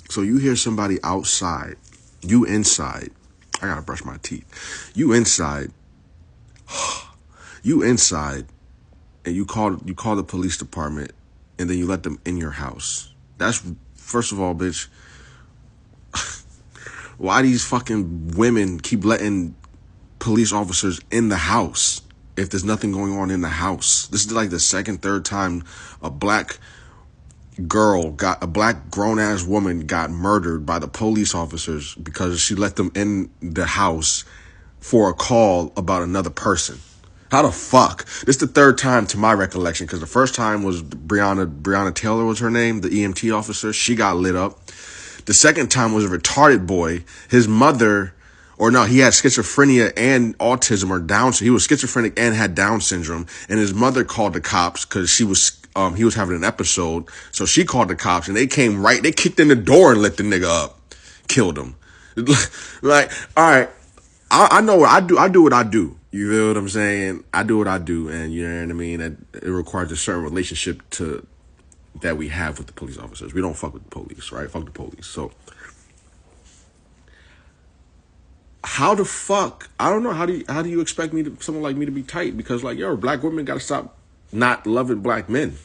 So you hear somebody outside, you inside. I gotta brush my teeth. You inside, you inside, and you call the police department, and then you let them in your house. That's, first of all, bitch. Why these fucking women keep letting police officers in the house if there's nothing going on in the house? This is like the second, third time a black grown ass woman got murdered by the police officers because she let them in the house for a call about another person. How the fuck? This is the third time to my recollection, because the first time was Breonna Taylor was her name, the EMT officer. She got lit up. The second time was a retarded boy. His mother, or no, he had schizophrenia and autism or Down. He was schizophrenic and had Down syndrome. And his mother called the cops because he was having an episode. So she called the cops, and they came right. They kicked in the door and let the nigga up, killed him. Like, all right, I know what I do. I do what I do. You feel what I'm saying? I do what I do, and you know what I mean. It requires a certain relationship that we have with the police officers. We don't fuck with the police, right? Fuck the police. So how the fuck? I don't know. How do you expect someone like me to be tight? Because like, yo, black women gotta stop not loving black men.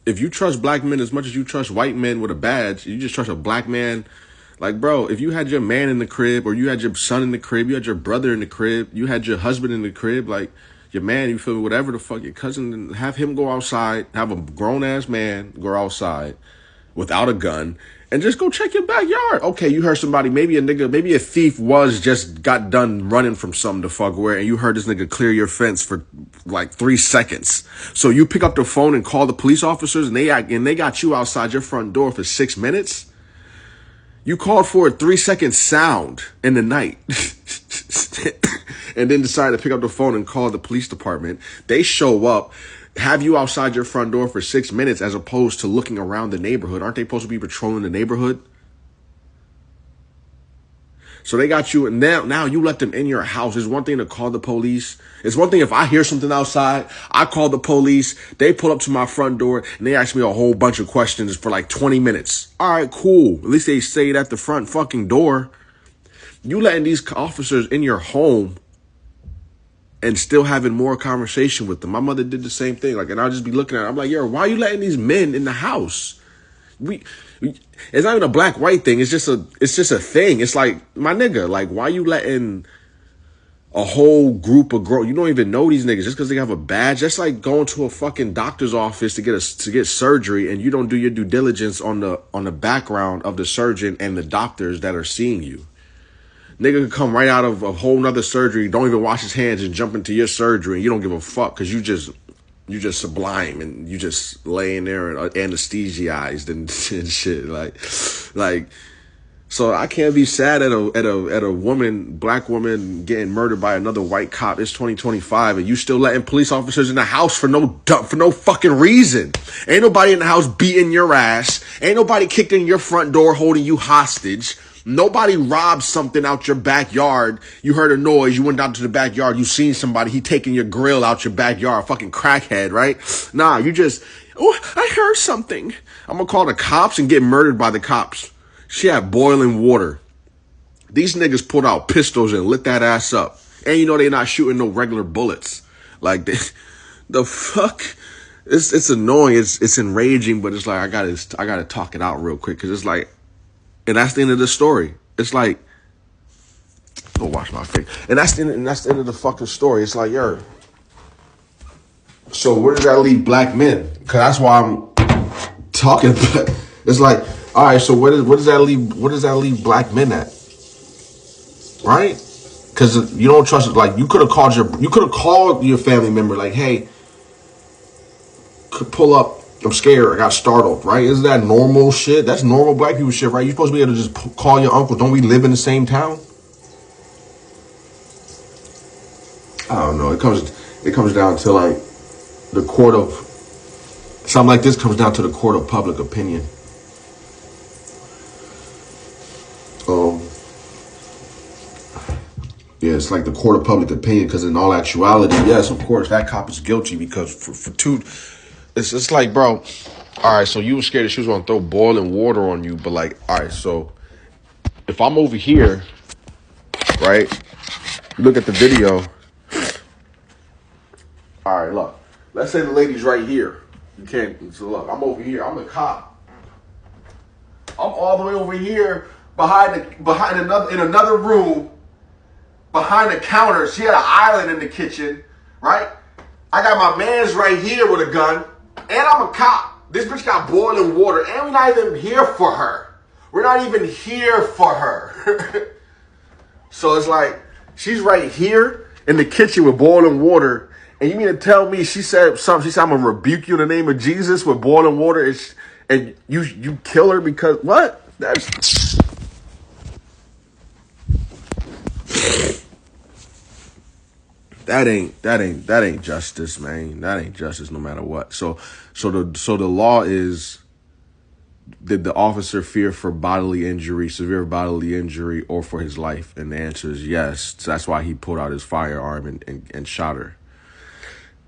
If you trust black men as much as you trust white men with a badge, you just trust a black man. Like, bro, if you had your man in the crib, or you had your son in the crib, you had your brother in the crib, you had your husband in the crib, like your man, you feel me, whatever the fuck, your cousin, have him go outside, have a grown ass man go outside without a gun and just go check your backyard. Okay, you heard somebody, maybe a thief got done running from something to fuck where, and you heard this nigga clear your fence for like 3 seconds. So you pick up the phone and call the police officers, and they got you outside your front door for 6 minutes. You called for a 3-second sound in the night and then decided to pick up the phone and call the police department. They show up, have you outside your front door for 6 minutes as opposed to looking around the neighborhood. Aren't they supposed to be patrolling the neighborhood? So they got you, and now you let them in your house. It's one thing to call the police. It's one thing if I hear something outside, I call the police, they pull up to my front door, and they ask me a whole bunch of questions for like 20 minutes. All right, cool. At least they say it at the front fucking door. You letting these officers in your home and still having more conversation with them. My mother did the same thing. Like, and I'll just be looking at her. I'm like, yo, why are you letting these men in the house? It's not even a black-white thing. It's just a thing. It's like, my nigga, like, why you letting a whole group of you don't even know these niggas just because they have a badge? That's like going to a fucking doctor's office to get surgery, and you don't do your due diligence on the background of the surgeon and the doctors that are seeing you. Nigga could come right out of a whole nother surgery, don't even wash his hands, and jump into your surgery, and you don't give a fuck because you just sublime, and you just laying there and anesthetized and shit. Like, so I can't be sad at a black woman getting murdered by another white cop. It's 2025, and you still letting police officers in the house for no fucking reason. Ain't nobody in the house beating your ass. Ain't nobody kicked in your front door holding you hostage. Nobody robbed something out your backyard. You heard a noise. You went down to the backyard. You seen somebody. He taking your grill out your backyard. Fucking crackhead, right? Nah, you just, I heard something. I'm going to call the cops and get murdered by the cops. She had boiling water. These niggas pulled out pistols and lit that ass up. And you know they not shooting no regular bullets. Like, the fuck? It's annoying. It's enraging, but it's like, I gotta talk it out real quick. Because it's like, and that's the end of the story. It's like, go wash my face. And that's the end of the fucking story. It's like, yo. So where does that leave black men? Because that's why I'm talking. It's like, all right. So what does that leave? What does that leave black men at? Right? Because you don't trust it. Like, you could have called your family member. Like, hey, could pull up. I'm scared. I got startled, right? Isn't that normal shit? That's normal black people shit, right? You're supposed to be able to just call your uncle. Don't we live in the same town? I don't know. It comes down to like the court of something like this comes down to the court of public opinion. Yeah, it's like the court of public opinion, because in all actuality, yes, of course, that cop is guilty because for two. It's like, bro, All right, so you were scared that she was gonna throw boiling water on you, but like, all right, so if I'm over here, right? You look at the video. All right, look. Let's say the lady's right here. You can't. So look, I'm over here. I'm the cop. I'm all the way over here behind another room, behind the counter. She had an island in the kitchen, right? I got my man's right here with a gun, and I'm a cop. This bitch got boiling water, and we're not even here for her. We're not even here for her. So it's like she's right here in the kitchen with boiling water, and you mean to tell me she said something? She said, "I'm gonna rebuke you in the name of Jesus" with boiling water, and you kill her because what? That ain't justice, man. That ain't justice, no matter what. So the law is, did the officer fear for bodily injury, severe bodily injury, or for his life? And the answer is yes. So that's why he pulled out his firearm and shot her.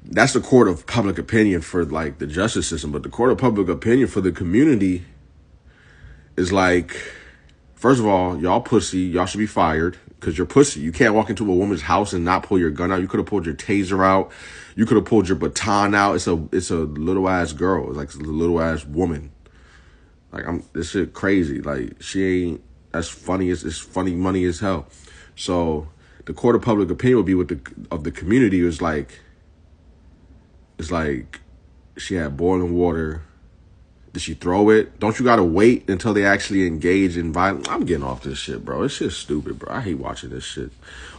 That's the court of public opinion for like the justice system, but the court of public opinion for the community is like, first of all, y'all pussy, y'all should be fired because you're pussy. You can't walk into a woman's house and not pull your gun out. You could have pulled your taser out. You could have pulled your baton out. It's a little ass girl. It's like a little ass woman. Like this shit crazy. Like she ain't as funny as it's funny money as hell. So the court of public opinion would be with the community is like, it's like she had boiling water. Did she throw it? Don't you gotta wait until they actually engage in violence? I'm getting off this shit, bro. This shit's stupid, bro. I hate watching this shit.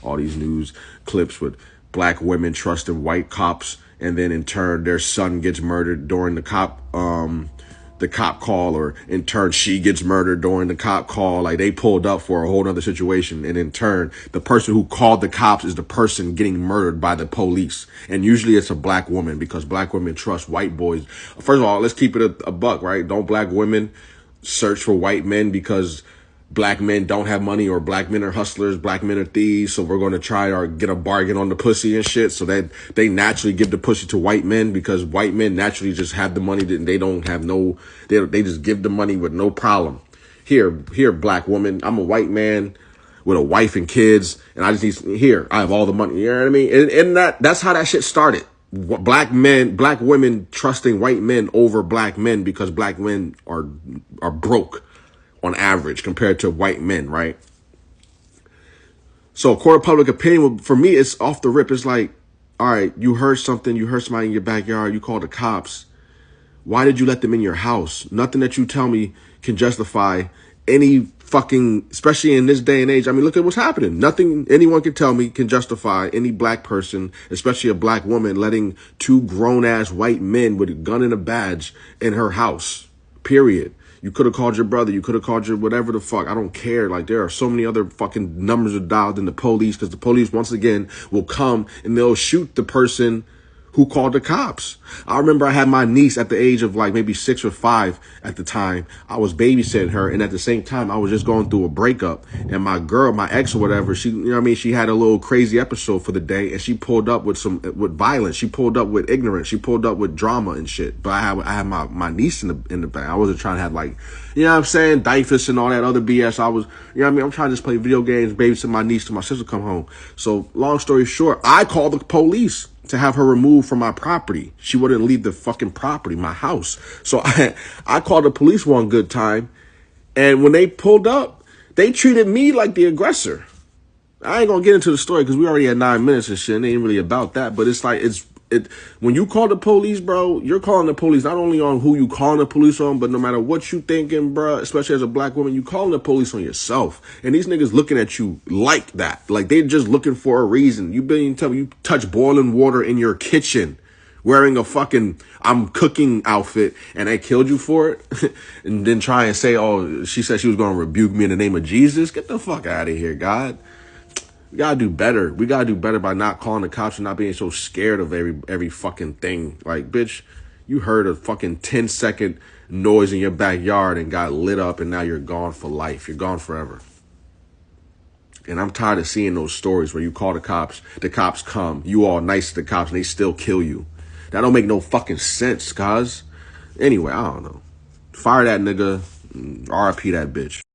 All these news clips with black women trusting white cops, and then in turn their son gets murdered during the cop call, or in turn she gets murdered during the cop call. Like they pulled up for a whole other situation, and in turn the person who called the cops is the person getting murdered by the police. And usually it's a black woman, because black women trust white boys. First of all, let's keep it a buck, right? Don't black women search for white men because black men don't have money, or black men are hustlers, black men are thieves, so we're going to try or get a bargain on the pussy and shit? So that they naturally give the pussy to white men because white men naturally just have the money, and they don't have they just give the money with no problem. Here, black woman, I'm a white man with a wife and kids, and I just need, I have all the money. You know what I mean? And that's how that shit started. Black women trusting white men over black men because black men are broke on average compared to white men, right? So court of public opinion, for me, it's off the rip. It's like, all right, you heard something, you heard somebody in your backyard, you called the cops. Why did you let them in your house? Nothing that you tell me can justify any fucking, especially in this day and age. I mean, look at what's happening. Nothing anyone can tell me can justify any black person, especially a black woman, letting two grown-ass white men with a gun and a badge in her house, period. You could have called your brother. You could have called your whatever the fuck. I don't care. Like, there are so many other fucking numbers are dialed than the police, because the police, once again, will come and they'll shoot the person who called the cops. I remember I had my niece at the age of like maybe 6 or 5 at the time. I was babysitting her, and at the same time, I was just going through a breakup. And my girl, my ex or whatever, she, you know what I mean, she had a little crazy episode for the day, and she pulled up with violence. She pulled up with ignorance. She pulled up with drama and shit. But I had my niece in the back. I wasn't trying to have, like, you know what I'm saying, diapers and all that other BS. I was, you know what I mean, I'm trying to just play video games, babysit my niece till my sister come home. So long story short, I called the police to have her removed from my property. She wouldn't leave the fucking property, my house. So I called the police one good time, and when they pulled up, they treated me like the aggressor. I ain't gonna get into the story because we already had 9 minutes and shit. It ain't really about that, but it's like, when you call the police, bro, you're calling the police not only on who you calling the police on, but no matter what you thinking, bro, especially as a black woman, you calling the police on yourself. And these niggas looking at you like that. Like, they just looking for a reason. You been telling me you touch boiling water in your kitchen wearing a fucking I'm cooking outfit, and they killed you for it. And then try and say, oh, she said she was going to rebuke me in the name of Jesus. Get the fuck out of here, God. We gotta do better. We gotta do better by not calling the cops and not being so scared of every fucking thing. Like, bitch, you heard a fucking 10-second noise in your backyard and got lit up, and now you're gone for life. You're gone forever. And I'm tired of seeing those stories where you call the cops come, you all nice to the cops, and they still kill you. That don't make no fucking sense, cuz. Anyway, I don't know. Fire that nigga. RIP that bitch.